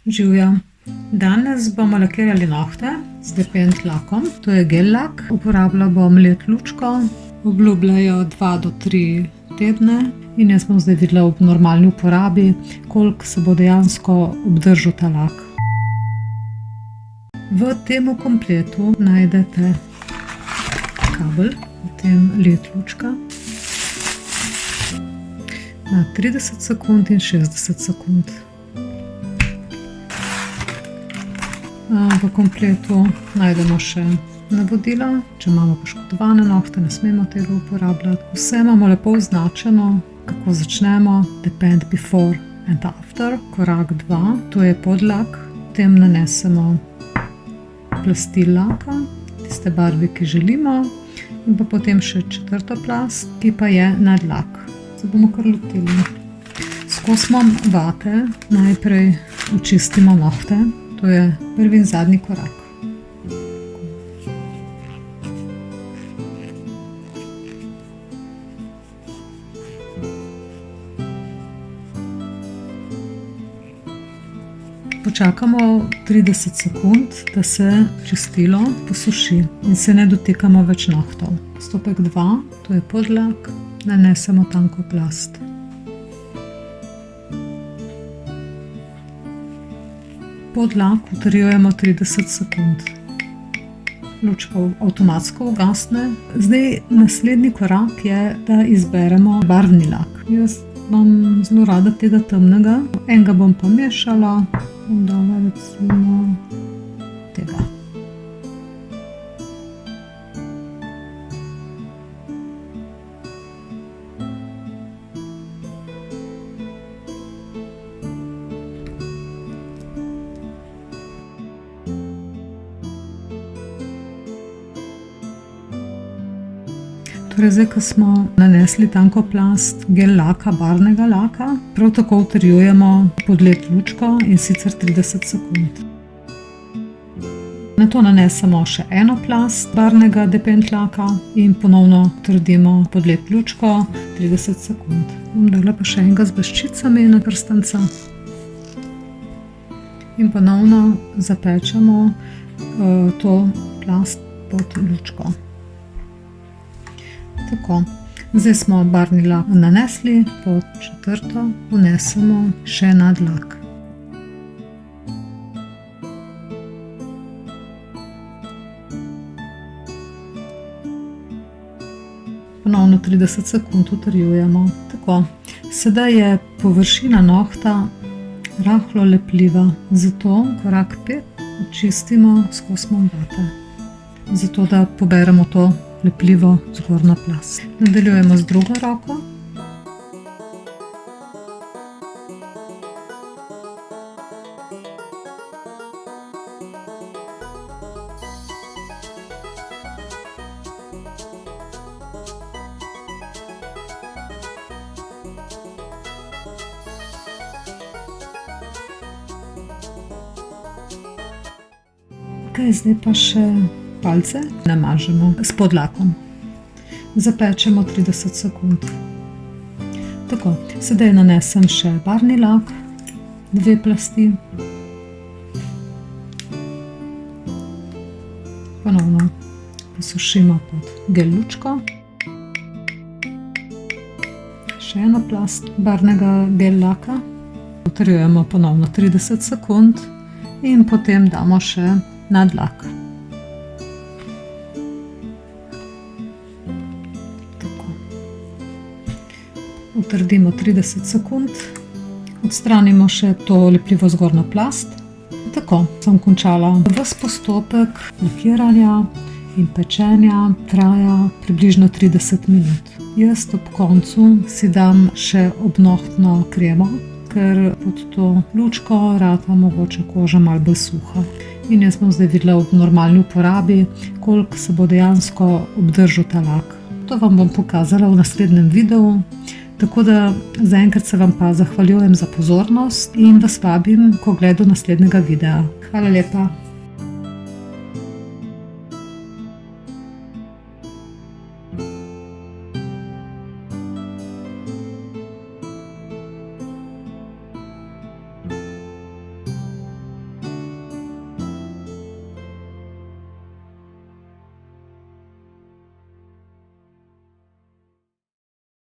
Živjo! Danes bomo lakirali nohte z depent lakom. To je gel lak. Uporabila bom led lučko. Obljubljajo 2 do 3 tedne in jaz bom zdaj videla v normalni uporabi, koliko se bo dejansko obdržal ta lak. V tem kompletu najdete kabel, potem led lučka na 30 sekund in 60 sekund. V kompletu najdemo še navodila, če imamo poškodovane nohte, ne smemo tega uporabljati. Vse imamo lepo označeno, kako začnemo. Depent before and after. Korak 2, to je podlak. Potem nanesemo plasti laka, tiste barve, ki želimo. In pa potem še 4. plast, ki pa je nadlak. Se bomo kar lotili. S kosmom vate najprej očistimo nohte. To je prvi in zadnji korak. Počakamo 30 sekund, da se čistilo posuši in se ne dotikamo več nohtov. Postopek 2, to je podlak, nanesemo tanko plast. Podlak utrjujemo 30 sekund. Lučka avtomatsko ugasne. Zdaj naslednji korak je, da izberemo barvni lak. Jaz imam zelo rada tega temnega. Enega bom pa mešala. Bom dala recimo tega. Torej zdaj, ko smo nanesli tanko plast gel laka, barvnega laka, prav tako utrjujemo pod led lučko in sicer 30 sekund. Nato nanesemo še eno plast barvnega depent laka in ponovno utrdimo pod led lučko 30 sekund. Bom dala pa še enega z bleščicami na prstanca. In ponovno zapečemo to plast pod lučko. Tako, zdaj smo barvni lak nanesli, pod 4. vnesemo še nadlak. Ponovno 30 sekund utrjujemo. Tako, sedaj je površina nohta rahlo lepljiva, zato korak 5 očistimo s kosmom vate. Zato, da poberemo to lepljivo zgornjo plast. Nadaljujemo z drugo roko. Zdaj pa še palce namažemo s podlakom. Zapečemo 30 sekund. Tako, sedaj nanesem še barvni lak, 2 plasti. Ponovno posušimo pod gel lučko. Še eno plast barvnega gel laka. Utrjujemo ponovno 30 sekund in potem damo še nadlak. Utrdimo 30 sekund, odstranimo še to lepljivo zgornjo plast. Tako, sem končala. Ves postopek lakiranja in pečenja traja približno 30 minut. Jaz ob koncu si dam še obnohtno kremo, ker pod to lučko rata mogoče koža malo bolj suha. In jaz bom zdaj videla v normalni uporabi, koliko se bo dejansko obdržal ta lak. To vam bom pokazala v naslednjem videu. Tako da zaenkrat se vam pa zahvaljujem za pozornost in vas vabim k ogledu naslednjega videa. Hvala lepa!